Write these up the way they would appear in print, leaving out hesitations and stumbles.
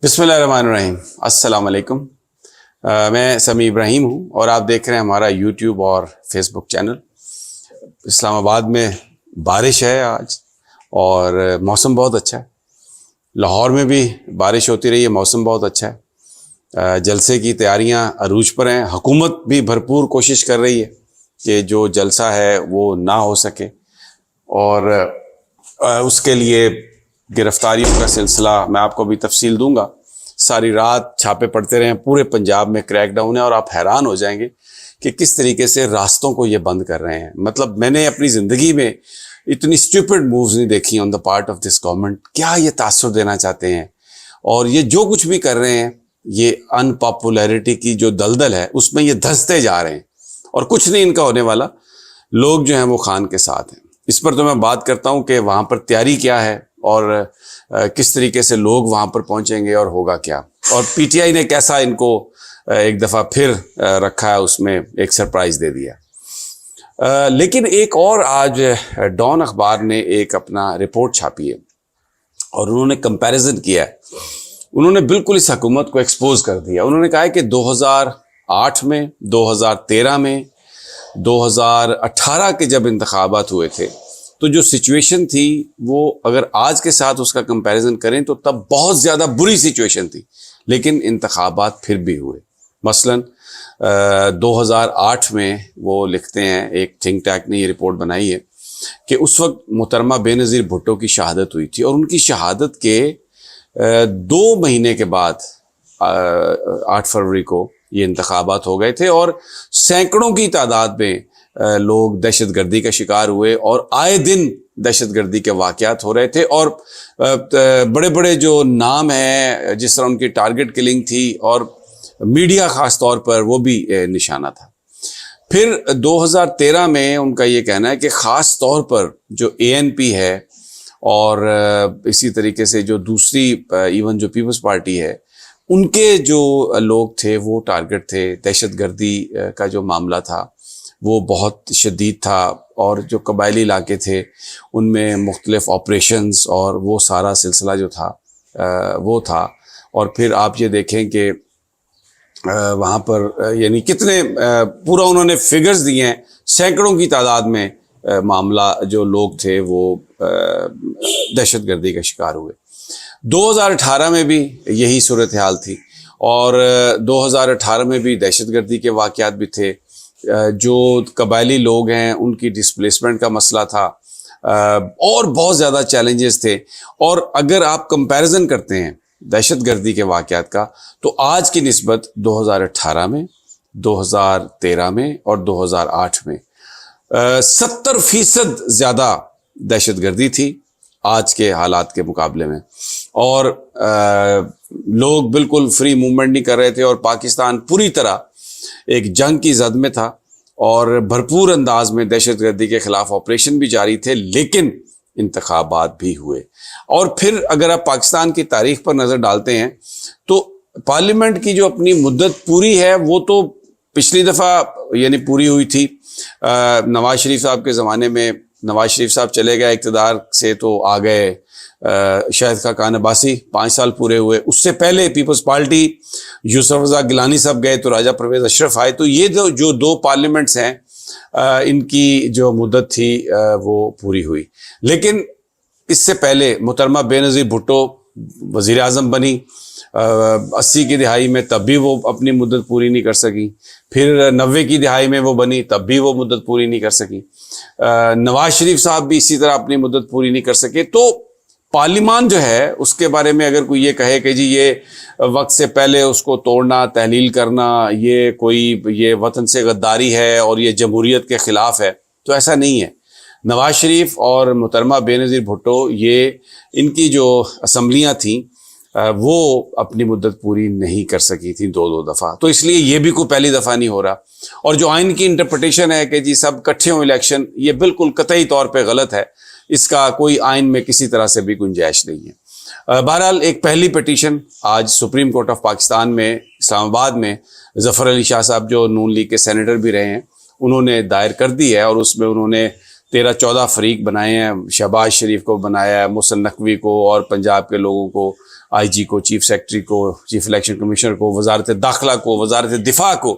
बिस्मिल्लाहिर्रहमानिर्रहीम। अस्सलाम वालेकुम। मैं समी इब्राहिम हूँ और आप देख रहे हैं हमारा यूट्यूब और फेसबुक चैनल। इस्लामाबाद में बारिश है आज और मौसम बहुत अच्छा है। लाहौर में भी बारिश होती रही है, मौसम बहुत अच्छा है। जलसे की तैयारियां अरूज पर हैं। हुकूमत भी भरपूर कोशिश कर रही है कि जो जलसा है वो ना हो सके और उसके लिए गिरफ्तारियों का सिलसिला मैं आपको अभी तफसील दूंगा। सारी रात छापे पड़ते रहे, पूरे पंजाब में क्रैकडाउन है और आप हैरान हो जाएंगे कि किस तरीके से रास्तों को ये बंद कर रहे हैं। मतलब मैंने अपनी ज़िंदगी में इतनी स्टूपिड मूव्स नहीं देखी on the part of this government. क्या ये तासुर देना चाहते हैं और ये जो कुछ भी कर रहे हैं, ये अनपॉपुलैरिटी की जो दलदल है उसमें ये धंसते जा रहे हैं और कुछ नहीं इनका होने वाला। लोग जो हैं वो खान के साथ हैं। इस पर तो मैं बात करता हूँ कि वहाँ पर तैयारी क्या है और किस तरीके से लोग वहाँ पर पहुँचेंगे और होगा क्या, और पीटीआई ने कैसा इनको एक दफ़ा फिर रखा है, उसमें एक सरप्राइज दे दिया। लेकिन एक और आज डॉन अखबार ने एक अपना रिपोर्ट छापी है और उन्होंने कंपैरिजन किया है। उन्होंने बिल्कुल इस हुकूमत को एक्सपोज कर दिया। उन्होंने कहा है कि 2008 में, 2013 में, 2018 के जब इंतखाबात हुए थे तो जो सिचुएशन थी वो अगर आज के साथ उसका कंपैरिजन करें तो तब बहुत ज़्यादा बुरी सिचुएशन थी, लेकिन इंतखाबात फिर भी हुए। मसलन 2008 में वो लिखते हैं, एक थिंक टैंक ने ये रिपोर्ट बनाई है कि उस वक्त मोहतरमा बेनज़ीर भुट्टो की शहादत हुई थी और उनकी शहादत के 2 महीने के बाद 8 फरवरी को ये इंतखाबात हो गए थे और सैकड़ों की तादाद में लोग दहशतगर्दी का शिकार हुए और आए दिन दहशतगर्दी के वाक़यात हो रहे थे और बड़े बड़े जो नाम हैं, जिस तरह उनकी टारगेट किलिंग थी और मीडिया ख़ास तौर पर वो भी निशाना था। फिर 2013 में उनका ये कहना है कि ख़ास तौर पर जो ANP है और इसी तरीके से जो दूसरी इवन जो पीपल्स पार्टी है, उनके जो लोग थे वो टारगेट थे। दहशतगर्दी का जो मामला था वो बहुत शदीद था और जो कबायली इलाके थे उनमें मुख्तलिफ ऑपरेशंस और वो सारा सिलसिला जो था वो था। और फिर आप ये देखें कि वहाँ पर यानी कितने पूरा उन्होंने फिगर्स दिए हैं, सैकड़ों की तादाद में मामला जो लोग थे वो दहशतगर्दी का शिकार हुए। 2018 में भी यही सूरत हाल थी और 2018 में भी दहशतगर्दी के वाक़यात भी थे। जो कबायली लोग हैं उनकी डिस्प्लेसमेंट का मसला था और बहुत ज़्यादा चैलेंजेस थे। और अगर आप कंपैरिजन करते हैं दहशतगर्दी के वाक़यात का तो आज की निस्बत 2018 में, 2013 में और 2008 में 70% ज़्यादा दहशतगर्दी थी आज के हालात के मुकाबले में। और लोग बिल्कुल फ्री मूवमेंट नहीं कर रहे थे और पाकिस्तान पूरी तरह एक जंग की जद में था और भरपूर अंदाज में दहशतगर्दी के खिलाफ ऑपरेशन भी जारी थे, लेकिन इंतखाबात भी हुए। और फिर अगर आप पाकिस्तान की तारीख पर नज़र डालते हैं तो पार्लियामेंट की जो अपनी मुद्दत पूरी है वो तो पिछली दफ़ा यानी पूरी हुई थी। नवाज शरीफ साहब के ज़माने में नवाज शरीफ साहब चले गए इक़्तिदार से तो आ गए शाहिद खाकान अब्बासी, 5 साल पूरे हुए। उससे पहले पीपल्स पार्टी यूसुफ रज़ा गिलानी साहब गए तो राजा परवेज़ अशरफ आए। तो ये जो 2 पार्लियामेंट्स हैं इनकी जो मुद्दत थी वो पूरी हुई। लेकिन इससे पहले मोहतरमा बेनज़ीर भुट्टो वज़ीर आज़म बनी 80 की दिहाई में, तब भी वो अपनी मुद्दत पूरी नहीं कर सकी। फिर 90 की दिहाई में वो बनी, तब भी वो मुद्दत पूरी नहीं कर सकी। नवाज शरीफ साहब भी इसी तरह अपनी मुद्दत पूरी नहीं कर सके। तो पार्लिमान जो है उसके बारे में अगर कोई ये कहे कि जी ये वक्त से पहले उसको तोड़ना, तहलील करना, ये वतन से गद्दारी है और ये जमहूरियत के ख़िलाफ़ है, तो ऐसा नहीं है। नवाज शरीफ और मोहतरमा बेनज़ीर भुट्टो, ये इनकी जो असम्बलियाँ थीं वो अपनी मुद्दत पूरी नहीं कर सकी थी 2 दफ़ा। तो इसलिए ये भी कोई पहली दफ़ा नहीं हो रहा। और जो आइन की इंटरप्रिटेशन है कि जी सब इकट्ठे हों इलेक्शन, ये बिल्कुल कतई तौर पे गलत है। इसका कोई आइन में किसी तरह से भी गुंजाइश नहीं है। बहरहाल एक पहली पिटीशन आज सुप्रीम कोर्ट ऑफ पाकिस्तान में इस्लामाबाद में ज़फ़र अली शाह साहब जो नून लीग के सेनेटर भी रहे हैं, उन्होंने दायर कर दी है और उसमें उन्होंने 13-14 فریق بنائے ہیں. شہباز شریف کو بنایا ہے, محسن نقوی کو, اور پنجاب کے لوگوں کو, آئی جی کو, چیف سیکرٹری کو, چیف الیکشن کمشنر کو, وزارت داخلہ کو, وزارت دفاع کو,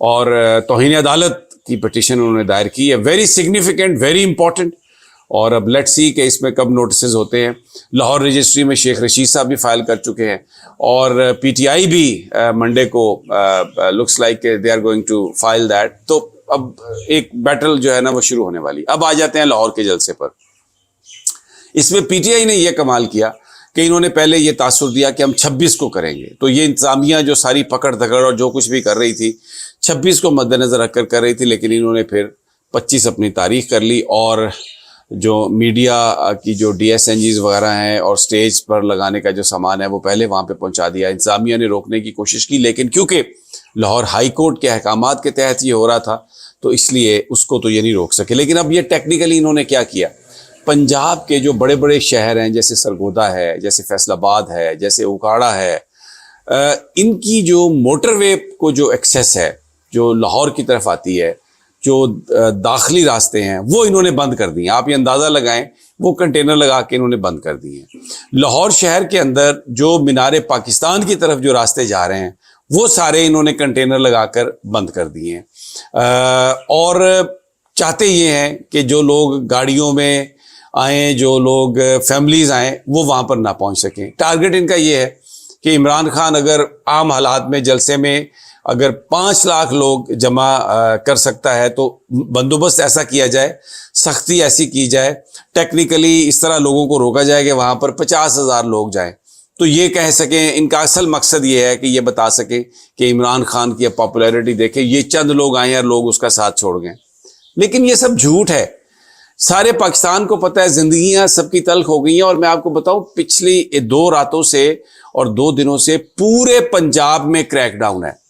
اور توہین عدالت کی پٹیشن انہوں نے دائر کی ہے. Very significant, very important. اور اب لیٹ سی کہ اس میں کب نوٹسز ہوتے ہیں. لاہور رجسٹری میں شیخ رشید صاحب بھی فائل کر چکے ہیں, اور پی ٹی آئی بھی منڈے کو looks like they are going to file that. تو اب ایک بیٹل جو ہے نا وہ شروع ہونے والی. اب آ جاتے ہیں لاہور کے جلسے پر. اس میں پی ٹی آئی نے یہ کمال کیا کہ انہوں نے پہلے یہ تاثر دیا کہ ہم 26 کو کریں گے. تو یہ انتظامیہ جو ساری پکڑ دھکڑ اور جو کچھ بھی کر رہی تھی 26 کو مد نظر رکھ کر رہی تھی, لیکن انہوں نے پھر 25 اپنی تاریخ کر لی, اور جو میڈیا کی جو ڈی ایس این جیز وغیرہ ہیں اور سٹیج پر لگانے کا جو سامان ہے وہ پہلے وہاں پہ پہنچا دیا. انتظامیہ نے روکنے کی کوشش کی, لیکن کیونکہ لاہور ہائی کورٹ کے احکامات کے تحت یہ ہو رہا تھا تو اس لیے اس کو تو یہ نہیں روک سکے. لیکن اب یہ ٹیکنیکلی انہوں نے کیا کیا, پنجاب کے جو بڑے بڑے شہر ہیں جیسے سرگودا ہے, جیسے فیصل آباد ہے, جیسے اوکاڑا ہے, ان کی جو موٹر وے کو جو ایکسیس ہے جو لاہور کی طرف آتی ہے, جو داخلی راستے ہیں وہ انہوں نے بند کر دیے. آپ یہ اندازہ لگائیں وہ کنٹینر لگا کے انہوں نے بند کر دیے ہیں. لاہور شہر کے اندر جو مینار پاکستان کی طرف جو راستے جا رہے ہیں وہ سارے انہوں نے کنٹینر لگا کر بند کر دیے ہیں, اور چاہتے یہ ہیں کہ جو لوگ گاڑیوں میں آئیں, جو لوگ فیملیز آئیں, وہ وہاں پر نہ پہنچ سکیں. ٹارگٹ ان کا یہ ہے کہ عمران خان اگر عام حالات میں جلسے میں اگر 5 لاکھ لوگ جمع کر سکتا ہے تو بندوبست ایسا کیا جائے, سختی ایسی کی جائے, ٹیکنیکلی اس طرح لوگوں کو روکا جائے کہ وہاں پر 50,000 لوگ جائیں, تو یہ کہہ سکیں. ان کا اصل مقصد یہ ہے کہ یہ بتا سکیں کہ عمران خان کی پاپولیرٹی دیکھیں, یہ چند لوگ آئے ہیں اور لوگ اس کا ساتھ چھوڑ گئے. لیکن یہ سب جھوٹ ہے. سارے پاکستان کو پتہ ہے زندگیاں سب کی تلخ ہو گئی ہیں. اور میں آپ کو بتاؤں پچھلی 2 راتوں سے اور 2 دنوں سے پورے پنجاب میں کریک ڈاؤن ہے.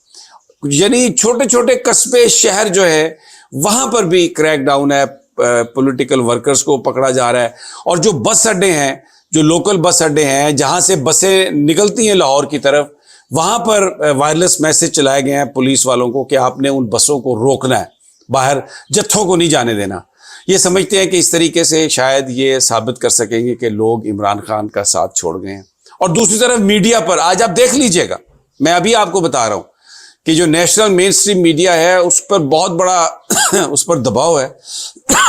یعنی چھوٹے چھوٹے قصبے شہر جو ہے وہاں پر بھی کریک ڈاؤن ہے. پولیٹیکل ورکرز کو پکڑا جا رہا ہے, اور جو بس اڈے ہیں, جو لوکل بس اڈے ہیں جہاں سے بسیں نکلتی ہیں لاہور کی طرف, وہاں پر وائرلیس میسج چلائے گئے ہیں پولیس والوں کو کہ آپ نے ان بسوں کو روکنا ہے, باہر جتھوں کو نہیں جانے دینا. یہ سمجھتے ہیں کہ اس طریقے سے شاید یہ ثابت کر سکیں گے کہ لوگ عمران خان کا ساتھ چھوڑ گئے ہیں. اور دوسری طرف میڈیا پر آج آپ دیکھ لیجئے گا, میں ابھی آپ کو بتا رہا ہوں کہ جو نیشنل مین سٹریم میڈیا ہے اس پر بہت بڑا اس پر دباؤ ہے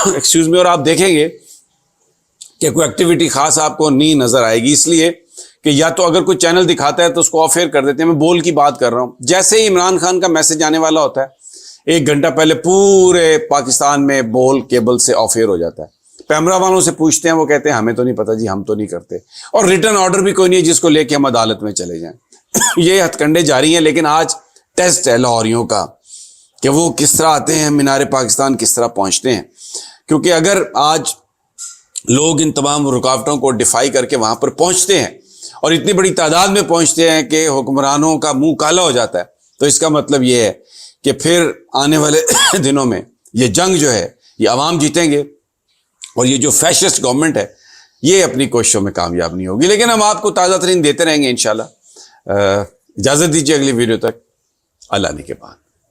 ایکسکیوز می, اور آپ دیکھیں گے کہ کوئی ایکٹیویٹی خاص آپ کو نہیں نظر آئے گی, اس لیے کہ یا تو اگر کوئی چینل دکھاتا ہے تو اس کو آف ایئر کر دیتے ہیں. میں بول کی بات کر رہا ہوں. جیسے ہی عمران خان کا میسج آنے والا ہوتا ہے 1 گھنٹہ پہلے پورے پاکستان میں بول کیبل سے آف ایئر ہو جاتا ہے. پیمرا والوں سے پوچھتے ہیں, وہ کہتے ہیں ہمیں تو نہیں پتہ جی, ہم تو نہیں کرتے, اور ریٹرن آرڈر بھی کوئی نہیں ہے جس کو لے کے ہم عدالت میں چلے جائیں. یہ ہتھ کنڈے جاری ہیں. لیکن آج ٹیسٹ ہے لاہوریوں کا کہ وہ کس طرح آتے ہیں, مینار پاکستان کس طرح پہنچتے ہیں. کیونکہ اگر آج لوگ ان تمام رکاوٹوں کو ڈیفائی کر کے وہاں پر پہنچتے ہیں اور اتنی بڑی تعداد میں پہنچتے ہیں کہ حکمرانوں کا منہ کالا ہو جاتا ہے, تو اس کا مطلب یہ ہے کہ پھر آنے والے دنوں میں یہ جنگ جو ہے یہ عوام جیتیں گے, اور یہ جو فیشسٹ گورنمنٹ ہے یہ اپنی کوششوں میں کامیاب نہیں ہوگی. لیکن ہم آپ کو تازہ ترین دیتے رہیں گے انشاءاللہ. اجازت دیجیے اگلی ویڈیو تک, اللہ نے کے بعد.